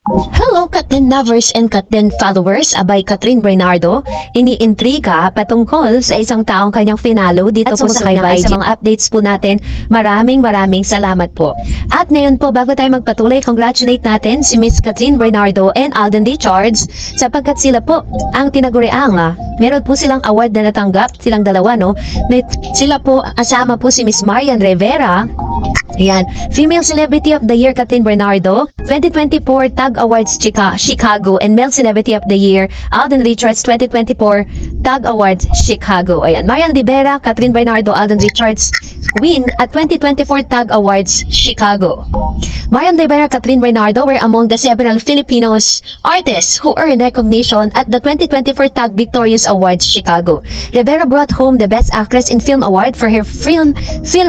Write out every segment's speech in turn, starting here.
Hello, Katrin lovers and Katrin followers. Abay, Katrin Bernardo, iniintriga patungkol sa isang taong kanyang finalo dito po sa Kaybay. Sa mga updates po natin, maraming salamat po. At ngayon po, bago tayo magpatuloy, congratulate natin si Miss Katrin Bernardo and Alden Richards sapagkat sila po ang tinaguriang. Meron po silang award na natanggap, silang dalawa, no? Sila po, asama po si Miss Marian Rivera. Yan, Female Celebrity of the Year Katrin Bernardo, 2024 TAG Awards Chicago, and Male Celebrity of the Year Alden Richards, 2024 TAG Awards Chicago. Ayan, Marian Rivera, Katrin Bernardo, Alden Richards win at 2024 TAG Awards Chicago. Marian Rivera, Katrin Bernardo were among the several Filipinos artists who earned recognition at the 2024 TAG Victorious Awards Chicago. Rivera brought home the Best Actress in Film Award for her film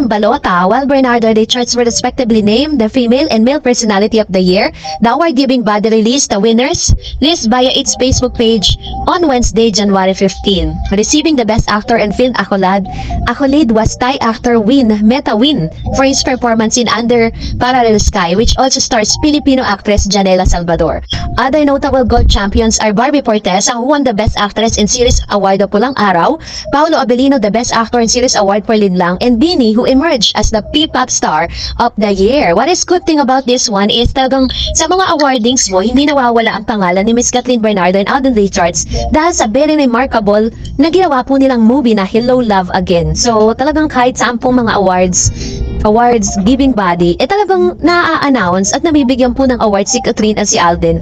Balota, while Bernardo and Richards were respectively named the Female and Male Personality of the Year. The award-giving body released the winners list via its Facebook page on Wednesday, January 15. Receiving the Best Actor and Film accolade was Thai actor Meta Win for his performance in Under Parallel Sky, which also stars Filipino actress Janela Salvador. Other notable gold champions are Barbie Portes, who won the Best Actress in Series Award of Pulang Araw, Paolo Abelino the Best Actor in Series Award for Linlang, and Bini, who emerged as the P-Pop Star of the Year. What is good thing about this one is talagang sa mga awardings mo, hindi nawawala ang pangalan ni Miss Katrin Bernardo and Alden Richards dahil sa very remarkable na ginawa po nilang movie na Hello Love Again. So talagang kahit sampung mga awards giving body, talagang na-announce at nabibigyan po ng award si Katrin at si Alden.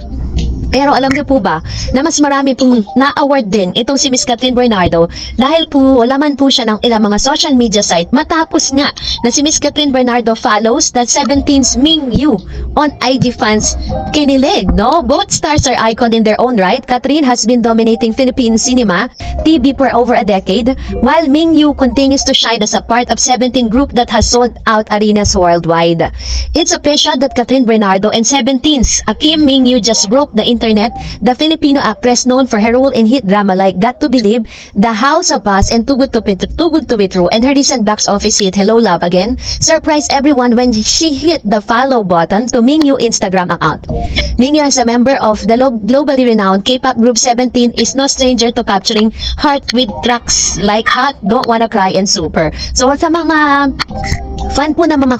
Pero alam niyo po ba na mas marami pong na-award din itong si Miss Katrin Bernardo dahil po laman po siya ng ilang mga social media site matapos nga na si Miss Katrin Bernardo follows the 17's Ming Yu on IG fans kinilig, no? Both stars are icon in their own right. Katrin has been dominating Philippine cinema, TV for over a decade, while Ming Yu continues to shine as a part of 17 group that has sold out arenas worldwide. It's official that Katrin Bernardo and 17's Kim Ming Yu just broke the internet. The Filipino actress known for her role in hit drama like Got to Believe, The House of Us, and Too Good to Be True, and her recent box office hit Hello Love Again surprised everyone when she hit the follow button to Ming Yu Instagram account. Ming Yu, as a member of the globally renowned K-pop group 17, is no stranger to capturing heart with tracks like Hot, Don't Wanna Cry, and Super. So sa mga fan po ng mga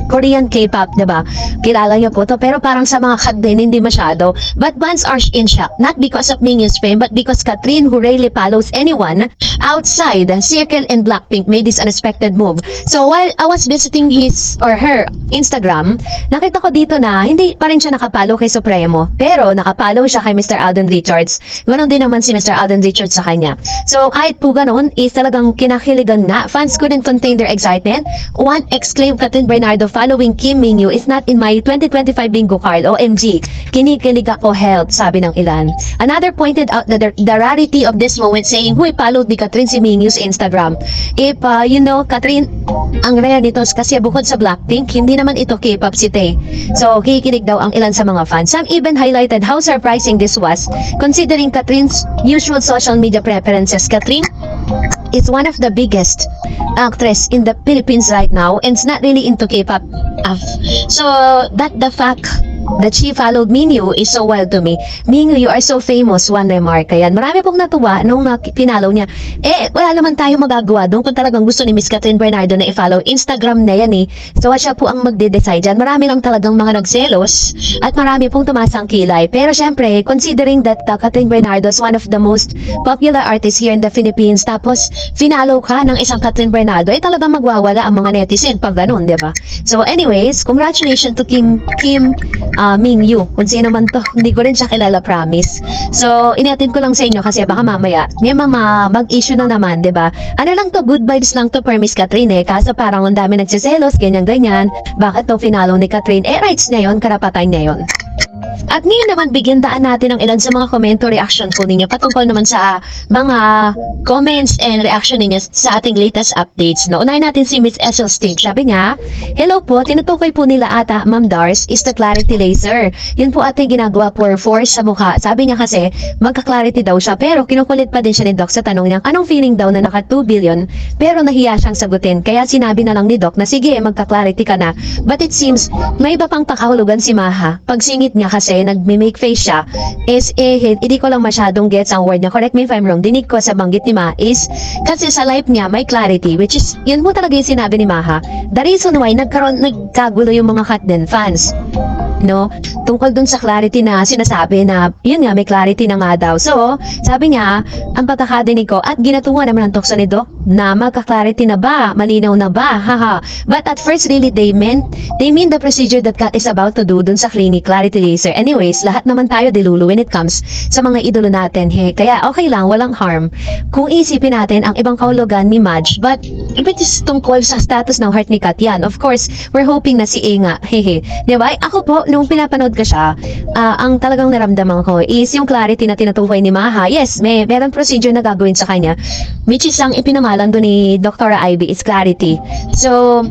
Korean K-pop, diba? Kilala niyo po to, pero parang sa mga kat din, hindi masyado. But fans are in shock, not because of Ming Yu's fame, but because Katrin, who rarely follows anyone outside Circle and Blackpink, made this unexpected move. So while I was visiting his or her Instagram, nakita ko dito na hindi pa rin siya nakapalo kay Supremo, pero nakapalo siya kay Mr. Alden Richards. Ganon din naman si Mr. Alden Richards sa kanya. So kahit po ganon, is talagang kinakiligan na. Fans couldn't contain their excitement. One exclaimed, Katrin Bernardo following Kim Ming Yu is not in my 2025 bingo card. OMG, kinikilig ako, help, sabi ng ilan. Another pointed out the rarity of this moment, saying, huy, followed ni Katrin si Ming Yu's Instagram. If, Katrin, ang rare nito kasi bukod sa Blackpink, hindi naman ito K-pop si Tae. So, kikinig daw ang ilan sa mga fans. Some even highlighted how surprising this was, considering Katrin's usual social media preferences. Katrin is one of the biggest actress in the Philippines right now and is not really into K-pop. So that the fact that she followed Ming Yu is so wild to me. Ming Yu, you are so famous, one remark. Ayan, marami pong natuwa nung pinalaw niya. Wala naman tayo magagawa doon kung talagang gusto ni Miss Katrin Bernardo na i-follow. Instagram na yan So siya po ang magde-decide dyan. Marami lang talagang mga nagselos at marami pong tumasang kilay. Pero syempre, considering that Katrin Bernardo is one of the most popular artists here in the Philippines, tapos finalo ka ng isang Katrin Bernardo, talagang magwawala ang mga netizen pag ganun, di ba? So anyways, congratulations to Kim Ming Yu. Kung sino man to, hindi ko rin siya kilala, promise. So, iniatid ko lang sa inyo kasi baka mamaya may mga mag-issue na naman, di ba? Ano lang to, good vibes lang to per Miss Katrin kaso parang ang dami nagsiselos, ganyan-ganyan. Bakit to finalo ni Katrin? Rights niya yun, karapatan niya yun. At ngayon naman, bigyan daan natin ang ilan sa mga komento reaction po ninyo patungkol naman sa mga comments and reaction ninyo sa ating latest updates. No? Unahin natin si Miss Essel Stage. Sabi niya, hello po, tinutukoy po nila ata, Ma'am Dars, is the clarity laser. Yun po ating ginagawa for force sa mukha. Sabi niya kasi, magka-clarity daw siya, pero kinukulit pa din siya ni Doc sa tanong niya, anong feeling daw na naka 2 billion, pero nahiya siyang sagutin. Kaya sinabi na lang ni Doc na sige, magka-clarity ka na. But it seems, may iba pang pakahulugan si Maha. Pag singit niya kasi, nagme-make face siya, is hindi ko lang masyadong gets ang word niya. Correct me if I'm wrong. Dinig ko sa banggit ni Ma is, kasi sa life niya, may clarity, which is, yun mo talaga yung sinabi ni Maha. The reason why nagkagulo yung mga Katden fans. No? Tungkol dun sa clarity na sinasabi na, yun nga, may clarity na nga daw. So, sabi niya, ang pagkakadinig ko, at ginatungan naman ang tukso ni Doc, na magka-clarity na ba? Malinaw na ba? Haha. But at first, really, they mean the procedure that Kat is about to do dun sa clinic, clarity laser. Anyways, lahat naman tayo dilulu when it comes sa mga idolo natin. Kaya okay lang, walang harm. Kung isipin natin ang ibang kahulugan ni Madge, but if it is tungkol sa status ng heart ni Kat, yan, of course, we're hoping na si Inga. Diba? Ako po, nung pinapanood ko siya, ang talagang naramdaman ko is yung clarity na tinutukoy ni Maha. Yes, meron procedure na gagawin sa kanya, which is ang ipinamalan doon ni Dr. Ivy is clarity. So,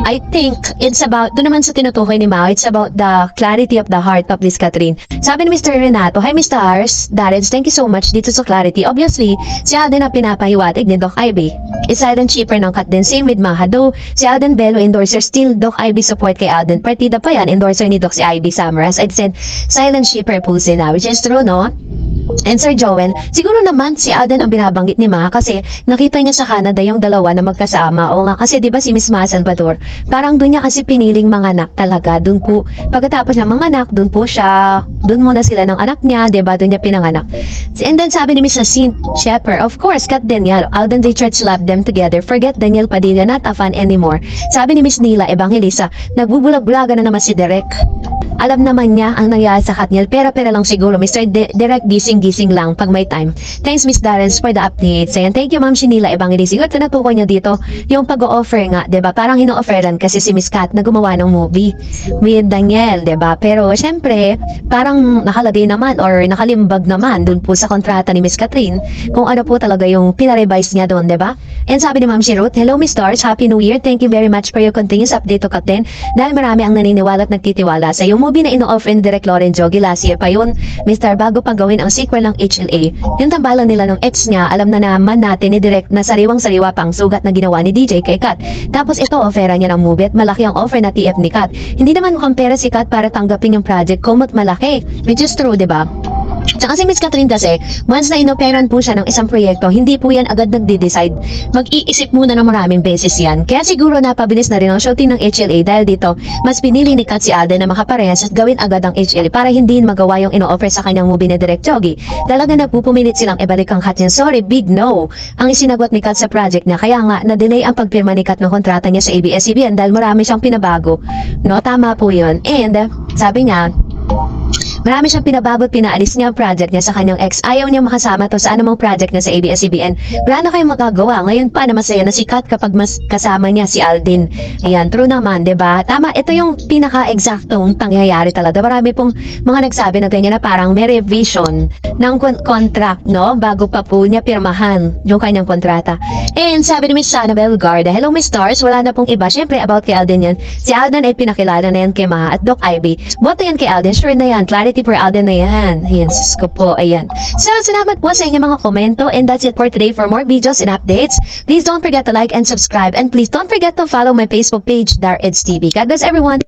I think it's about, doon naman sa tinutukoy ni Maha, it's about the clarity of the heart of this Catherine. Sabi ni Mr. Renato, hi Mr. Ars, Darrens, thank you so much dito sa clarity. Obviously, si Alden na pinapahiwatig ni Doc Ivy. Is Alden cheaper ng Kat din? Same with Maha. Though, si Alden Bello endorser, still Doc Ivy support kay Alden. Partida pa yan, endorser ni Doc si Ivy Samaras. I said, silent shipper po sila, which is true, no? And Sir Joel, siguro naman si Alden ang binabanggit ni Ma kasi nakita niya sa Canada yung dalawa na magkasama. O nga, kasi diba si Miss Ma Salvador, parang doon niya kasi piniling manganak talaga. Doon po, pagkatapos niya manganak, doon po siya, doon muna sila ng anak niya, diba? Doon niya pinanganak. And then sabi ni Miss Saint Shepard, of course, Kat Daniel, Alden Richards love them together. Forget Daniel Padilla, not a fan anymore. Sabi ni Miss Nila Evangelista, nagbubulag-bulaga na naman si Derek. Alam naman niya ang nangyari sa Katniel, pera-pera lang siguro, Mr. Direct gising-gising lang pag may time. Thanks, Miss Darrens, for the updates. And thank you, Ma'am Shinila Evangelista. Siguro tinatukoy niya dito yung pag-o-offer nga, diba? Parang hino-offeran kasi si Miss Kat na gumawa ng movie with Daniel, diba? Pero, syempre, parang nakalagay naman or nakalimbag naman dun po sa kontrata ni Miss Catherine kung ano po talaga yung pinarevise niya doon, diba? And sabi ni Ma'am Shirut, hello, Miss Stars, Happy New Year. Thank you very much for your continuous update to Captain. Dahil marami ang naniniwala at nagtitiwala sa yung movie na ino-offer ni Direk Lauren Jogi last year pa yun, Mr. Bago pang gawin ang sequel ng HLA. Yung tambalan nila ng ex niya, alam na naman natin ni Direk na sariwang-sariwa pang sugat na ginawa ni DJ kay Kat. Tapos ito, offera niya ng movie at malaki ang offer na TF ni Kat. Hindi naman mukhang pera si Kat para tanggapin yung project kumot malaki. Which is true, diba? Tsaka si Miss Catherine kasi, once na inoperan po siya ng isang proyekto, hindi po yan agad nagde-decide. Mag-iisip muna ng maraming beses yan. Kaya siguro napabilis na rin ang shooting ng HLA dahil dito, mas pinili ni Kat si Alden na makaparehas at gawin agad ang HLA para hindi magawa yung ino-offer sa kanyang movie na Direk Jogi. Talaga nagpupumilit silang ibalik ang Kat niya. Sorry, big no. Ang isinagot ni Kat sa project niya, kaya nga, na-delay ang pagpirma ni Kat ng kontrata niya sa ABS-CBN dahil marami siyang pinabago. No, tama po yun. And, sabi niya, marami siyang pinabagot, pinaalis niya ang project niya sa kanyang ex. Ayaw niya makasama to sa anumang project niya sa ABS-CBN. Wala na kayong magagawa. Ngayon pa na masaya na si Kat kapag mas kasama niya si Alden. Ayan, true naman, diba? Tama, ito yung pinaka-exactong pangyayari talaga. Marami pong mga nagsabi na ganyan na parang may revision ng contract, no? Bago pa po niya pirmahan yung kanyang kontrata. And sabi ni Miss Sanabel Garda, hello Miss Stars, wala na pong iba. Siyempre, about kay Alden yan. Si Alden ay pinakilala na yan kay Maha at Doc Ivy. Boto yan kay Alden, sure na yan. Clarity for Alden na yan. Ayan, sis ko po, ayan. So, salamat po sa inyong mga komento and that's it for today. For more videos and updates, please don't forget to like and subscribe and please don't forget to follow my Facebook page, Darrens TV. God bless everyone!